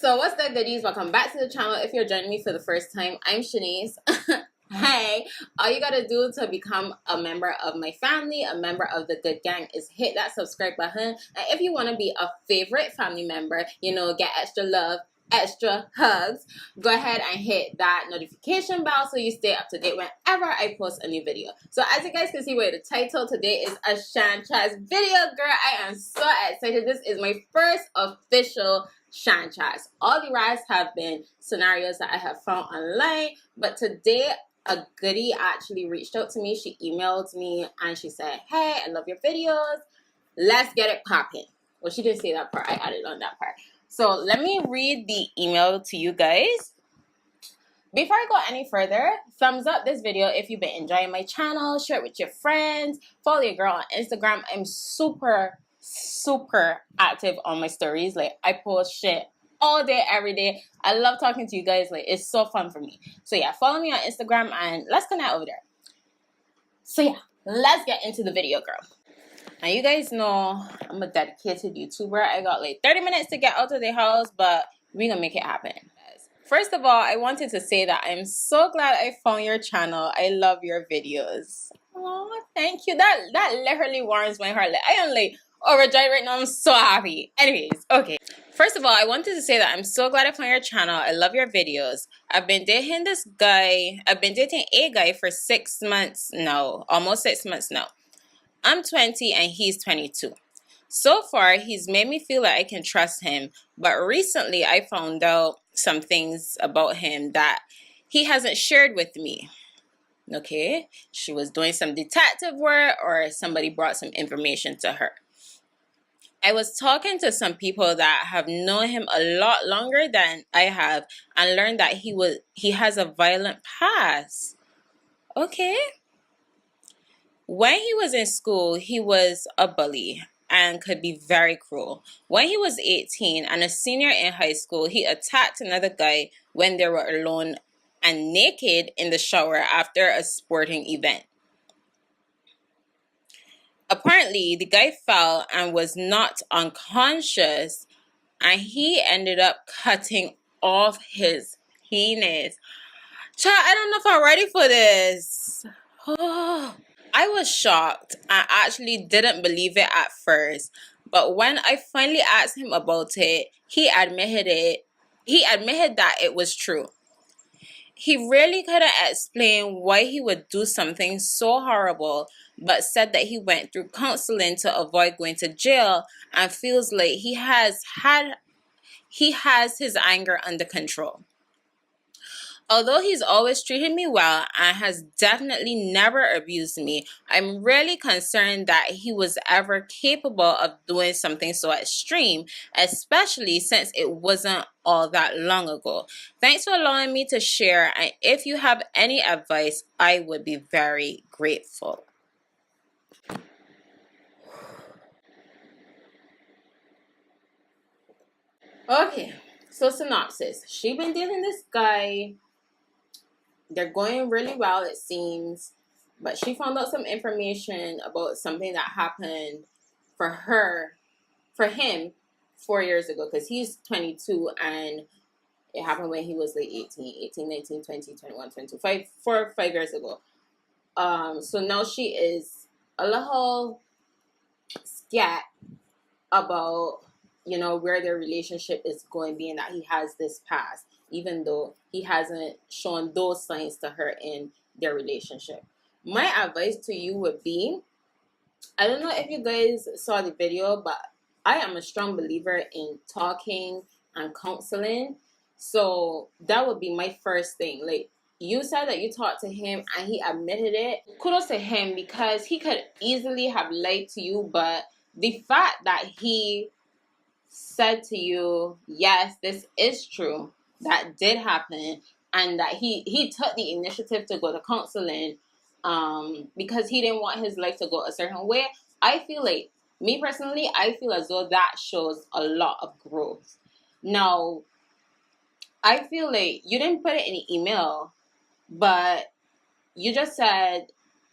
So what's up, goodies? Welcome back to the channel. If you're joining me for the first time, I'm Shanice. Hey, all you gotta do to become a member of my family, a member of the good gang, is hit that subscribe button. And if you want to be a favorite family member, you know, get extra love, extra hugs, go ahead and hit that notification bell so you stay up to date whenever I post a new video. So as you guys can see by the title, today is a Shan-Chaz video. Girl, I am so excited. This is my first official Shan-Chaz. All the rest have been scenarios that I have found online, but today a goodie actually reached out to me. She emailed me and she said, hey, I love your videos. Let's get it popping. Well, she didn't say that part. I added on that part. So let me read the email to you guys. Before I go any further, thumbs up this video if you've been enjoying my channel. Share it with your friends. Follow your girl on Instagram. I'm super active on my stories. Like, I post shit all day, every day. I love talking to you guys. Like, it's so fun for me. So yeah, follow me on Instagram and let's connect over there. So yeah, let's get into the video, girl. Now you guys know I'm a dedicated YouTuber. I got like 30 minutes to get out of the house, but we're gonna make it happen. First of all, I wanted to say that I'm so glad I found your channel. I love your videos. Oh, thank you. That literally warms my heart. Like, I am like overjoyed right now. I'm so happy. Anyways, okay. First of all, I wanted to say that I'm so glad I found your channel. I love your videos. I've been dating this guy. I've been dating a guy for 6 months now. Almost 6 months now. I'm 20 and he's 22. So far, he's made me feel like I can trust him. But recently, I found out some things about him that he hasn't shared with me. Okay? She was doing some detective work or somebody brought some information to her. I was talking to some people that have known him a lot longer than I have and learned that he has a violent past. Okay? When he was in school, he was a bully and could be very cruel. When he was 18 and a senior in high school, he attacked another guy when they were alone and naked in the shower after a sporting event. Apparently, the guy fell and was knocked unconscious, and he ended up cutting off his penis. Child, I don't know if I'm ready for this. Oh. I was shocked. I actually didn't believe it at first. But when I finally asked him about it, he admitted it. He admitted that it was true. He really couldn't explain why he would do something so horrible, but said that he went through counseling to avoid going to jail and feels like he has his anger under control. Although he's always treated me well and has definitely never abused me, I'm really concerned that he was ever capable of doing something so extreme, especially since it wasn't all that long ago. Thanks for allowing me to share, and if you have any advice, I would be very grateful. Okay, so synopsis. She been dating this guy. They're going really well, it seems, but she found out some information about something that happened for him 4 years ago, because he's 22 and it happened when he was like 18, 19, 20, 21, 22, 5 years ago. So now she is a little scared about, you know, where their relationship is going, being that he has this past, even though he hasn't shown those signs to her in their relationship. My advice to you would be, I don't know if you guys saw the video, but I am a strong believer in talking and counseling. So that would be my first thing. Like, you said that you talked to him and he admitted it. Kudos to him, because he could easily have lied to you, but the fact that he said to you, yes, this is true, that did happen, and that he took the initiative to go to counseling because he didn't want his life to go a certain way. I feel like, me personally, I feel as though that shows a lot of growth. Now, I feel like you didn't put it in the email, but you just said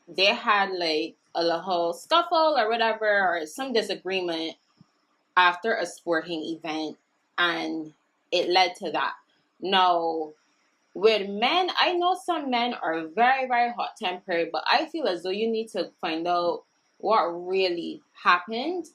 they had like a little scuffle or whatever, or some disagreement after a sporting event, and it led to that. Now, with men, I know some men are very, very hot-tempered, but I feel as though you need to find out what really happened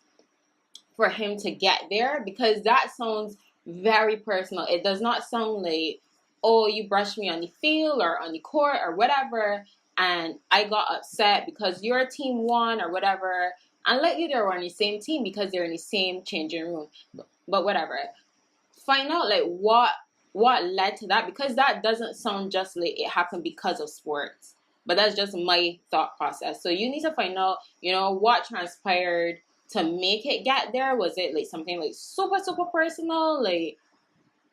for him to get there, because that sounds very personal. It does not sound like, oh, you brushed me on the field or on the court or whatever, and I got upset because your team won or whatever. And lately they were on the same team because they're in the same changing room. But whatever. Find out like what led to that, because that doesn't sound just like it happened because of sports. But that's just my thought process. So you need to find out, what transpired to make it get there. Was it like something like super, super personal? Like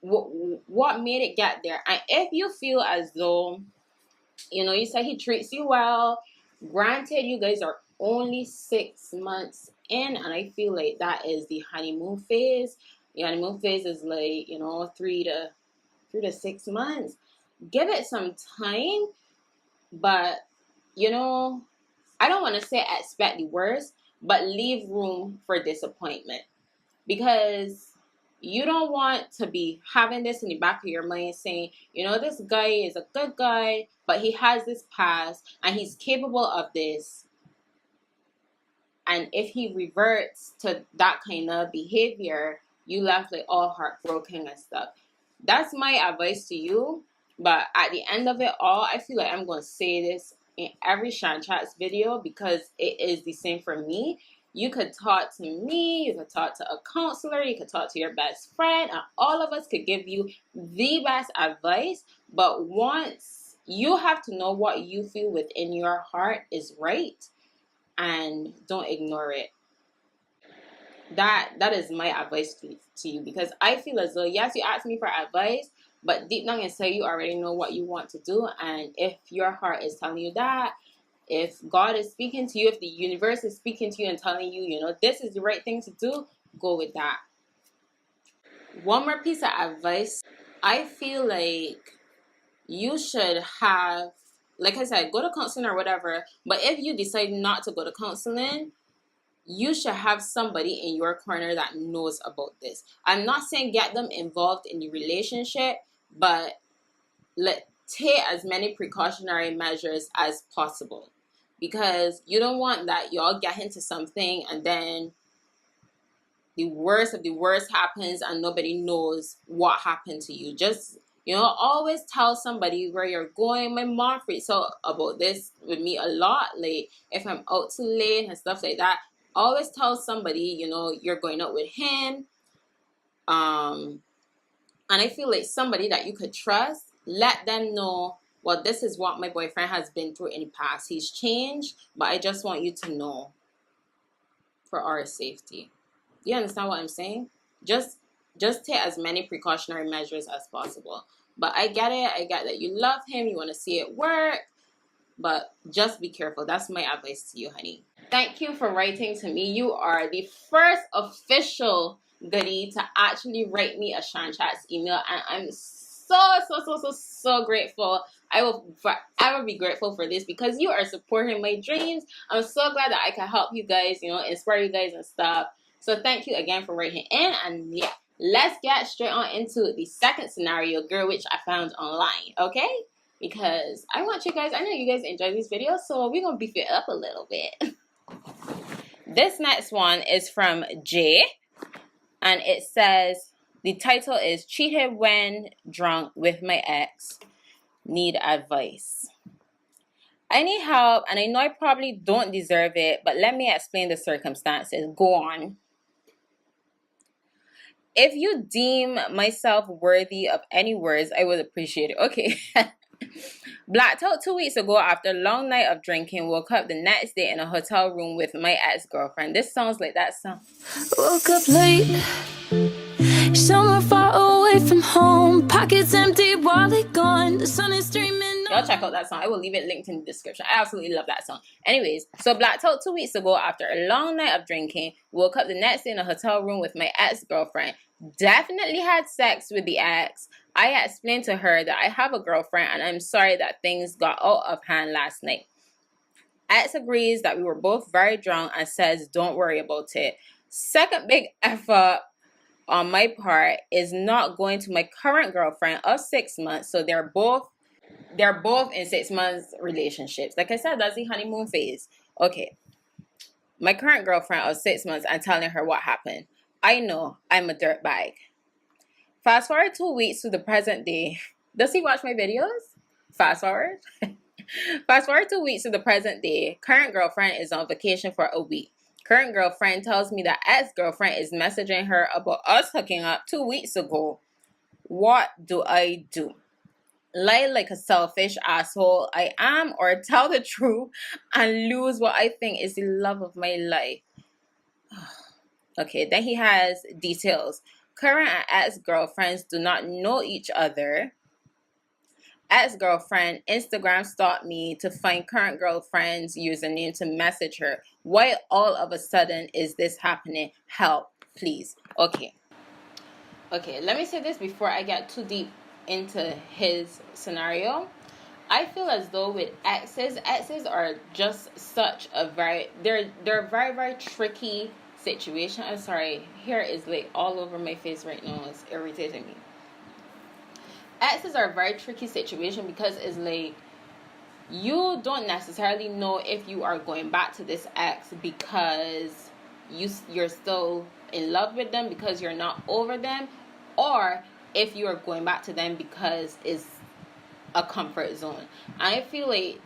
what made it get there? And if you feel as though, you said he treats you well, granted, you guys are only 6 months in, and I feel like that is the honeymoon phase. The honeymoon phase is like, 3 to 6 months. Give it some time, but, I don't want to say expect the worst, but leave room for disappointment, because you don't want to be having this in the back of your mind saying, this guy is a good guy, but he has this past and he's capable of this. And if he reverts to that kind of behavior, you left like all heartbroken and stuff. That's my advice to you. But at the end of it all, I feel like I'm going to say this in every Shan Chats video, because it is the same for me. You could talk to me, you could talk to a counselor, you could talk to your best friend, and all of us could give you the best advice. But once you have to know what you feel within your heart is right, and don't ignore it. That is my advice to you, because I feel as though, yes, you asked me for advice, but deep down inside you already know what you want to do. And if your heart is telling you that, if God is speaking to you, if the universe is speaking to you and telling you, this is the right thing to do, go with that. One more piece of advice. I feel like you should have, like I said, go to counseling or whatever. But if you decide not to go to counseling, you should have somebody in your corner that knows about this. I'm not saying get them involved in the relationship, but take as many precautionary measures as possible, because you don't want that y'all get into something and then the worst of the worst happens and nobody knows what happened to you. Just, always tell somebody where you're going. My mom freaks out about this with me a lot. Like, if I'm out too late and stuff like that, always tell somebody, you're going out with him. And I feel like somebody that you could trust, let them know, well, this is what my boyfriend has been through in the past. He's changed, but I just want you to know for our safety. Do you understand what I'm saying? Just take as many precautionary measures as possible. But I get it. I get that you love him. You want to see it work. But just be careful. That's my advice to you, honey. Thank you for writing to me. You are the first official goodie to actually write me a Shan Chats email. And I'm so grateful. I will forever be grateful for this, because you are supporting my dreams. I'm so glad that I can help you guys, inspire you guys and stuff. So thank you again for writing in. And yeah, let's get straight on into the second scenario, girl, which I found online, okay? Because I want you guys, I know you guys enjoy these videos, so we're going to beef it up a little bit. This next one is from Jay, and it says, the title is Cheated When Drunk with My Ex. Need advice. I need help, and I know I probably don't deserve it, but let me explain the circumstances. Go on. If you deem myself worthy of any words, I would appreciate it. Okay. Blacked out 2 weeks ago after a long night of drinking. Woke up the next day in a hotel room with my ex-girlfriend. This sounds like that song. Woke up late, somewhere far away from home. Pockets empty, wallet gone. The sun is streaming. Y'all check out that song. I will leave it linked in the description. I absolutely love that song. Anyways, so blacked out 2 weeks ago after a long night of drinking. Woke up the next day in a hotel room with my ex-girlfriend. Definitely had sex with the ex. I explained to her that I have a girlfriend and I'm sorry that things got out of hand last night. Ex agrees that we were both very drunk and says don't worry about it. Second big F up. on my part is not going to my current girlfriend of 6 months. So they're both in 6 months relationships. Like I said, that's the honeymoon phase. Okay. My current girlfriend of 6 months, I'm telling her what happened. I know I'm a dirtbag. Fast forward 2 weeks to the present day. Does he watch my videos? Fast forward. Fast forward 2 weeks to the present day. Current girlfriend is on vacation for a week. Current girlfriend tells me that ex-girlfriend is messaging her about us hooking up 2 weeks ago. What do I do? Lie like a selfish asshole I am, or tell the truth and lose what I think is the love of my life? Okay, then he has details. Current and ex-girlfriends do not know each other. Ex-girlfriend Instagram stalked me to find current girlfriend's username to message her. Why all of a sudden is this happening? Help, please. Okay, let me say this before I get too deep into his scenario. I feel as though with exes are just such a they're very, very tricky situation. I'm sorry, hair is like all over my face right now. It's irritating me. Exes are a very tricky situation because it's like you don't necessarily know if you are going back to this ex because you're still in love with them, because you're not over them, or if you are going back to them because it's a comfort zone. I feel like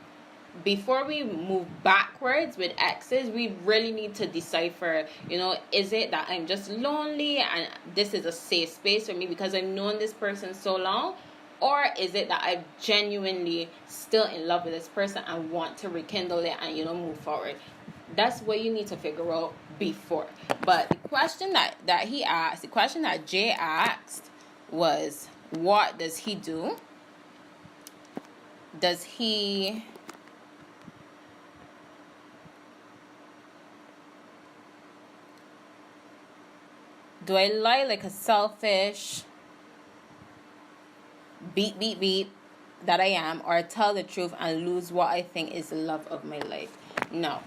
before we move backwards with exes, we really need to decipher, is it that I'm just lonely and this is a safe space for me because I've known this person so long? Or is it that I'm genuinely still in love with this person and want to rekindle it and, move forward? That's what you need to figure out before. But the question that he asked, the question that Jay asked was, what does he do? Do I lie like a selfish beep that I am, or tell the truth and lose what I think is the love of my life? No.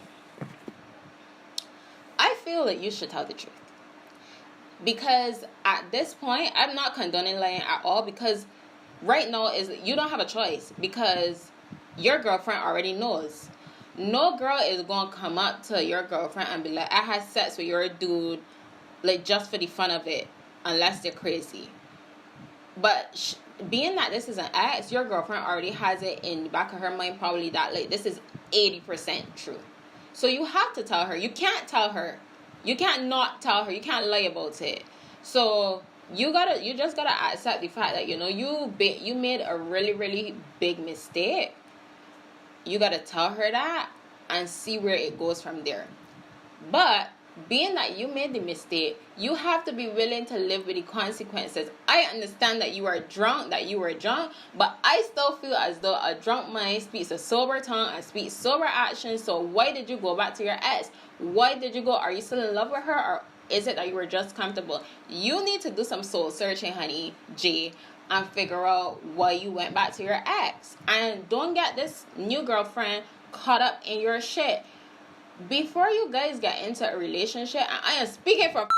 I feel that you should tell the truth. Because at this point, I'm not condoning lying at all, because right now you don't have a choice, because your girlfriend already knows. No girl is going to come up to your girlfriend and be like, I had sex with your dude, like, just for the fun of it, unless they're crazy. But being that this is an ex, your girlfriend already has it in the back of her mind probably that, like, this is 80% true. So you have to tell her. You can't tell her. You can't not tell her. You can't lie about it. So you just gotta accept the fact that, you made a really, really big mistake. You gotta tell her that and see where it goes from there. But being that you made the mistake, you have to be willing to live with the consequences. I understand that you were drunk, but I still feel as though a drunk mind speaks a sober tongue and speaks sober actions. So why did you go back to your ex? Why did you go? Are you still in love with her, or is it that you were just comfortable? You need to do some soul searching, honey, Jay, and figure out why you went back to your ex. And don't get this new girlfriend caught up in your shit. Before you guys get into a relationship, and I am speaking from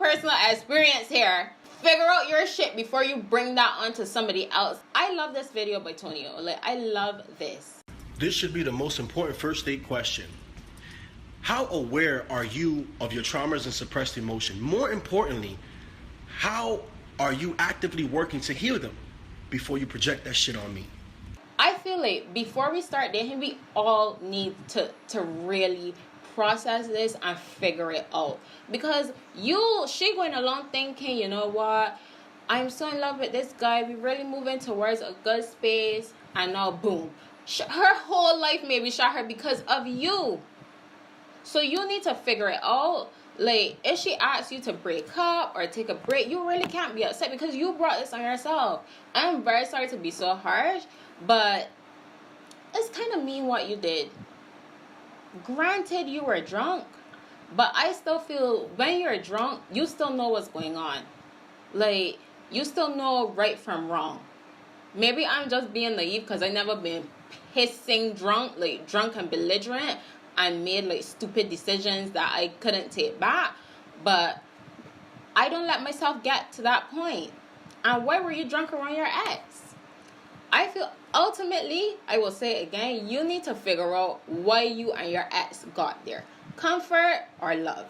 personal experience here, figure out your shit before you bring that onto somebody else. I love this video by Tonio. Like, I love this. This should be the most important first date question. How aware are you of your traumas and suppressed emotion? More importantly, how are you actively working to heal them before you project that shit on me? I feel like before we start dating, we all need to really process this and figure it out. Because she going along thinking, you know what, I'm so in love with this guy, we really moving towards a good space, and now boom, her whole life may be shot her because of you. So you need to figure it out. Like, if she asks you to break up or take a break, you really can't be upset because you brought this on yourself. I'm very sorry to be so harsh, but it's kind of mean what you did. Granted, you were drunk, but I still feel when you're drunk, you still know what's going on. Like, you still know right from wrong. Maybe I'm just being naive because I never been pissing drunk, like drunk and belligerent, and made like stupid decisions that I couldn't take back. But I don't let myself get to that point. And why were you drunk around your ex? I feel ultimately, I will say it again, you need to figure out why you and your ex got there. Comfort or love?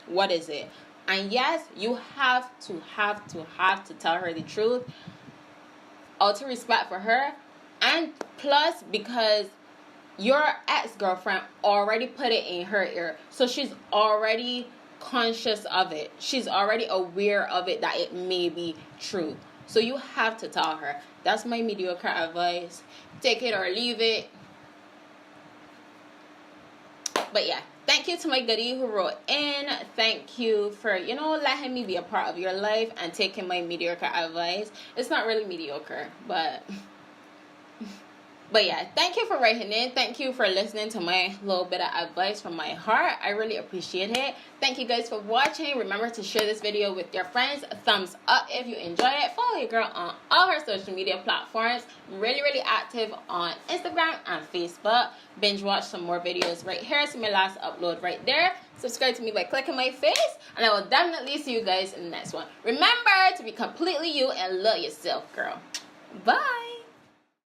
What is it? And yes, you have to tell her the truth. Out of respect for her. And plus, because your ex-girlfriend already put it in her ear. So she's already conscious of it. She's already aware of it, that it may be true. So you have to tell her. That's my mediocre advice. Take it or leave it. But yeah, thank you to my goodie who wrote in. Thank you for, letting me be a part of your life and taking my mediocre advice. It's not really mediocre, but yeah, thank you for writing in. Thank you for listening to my little bit of advice from my heart. I really appreciate it. Thank you guys for watching. Remember to share this video with your friends. Thumbs up if you enjoy it. Follow your girl on all her social media platforms. Really, really active on Instagram and Facebook. Binge watch some more videos right here. See my last upload right there. Subscribe to me by clicking my face. And I will definitely see you guys in the next one. Remember to be completely you and love yourself, girl. Bye.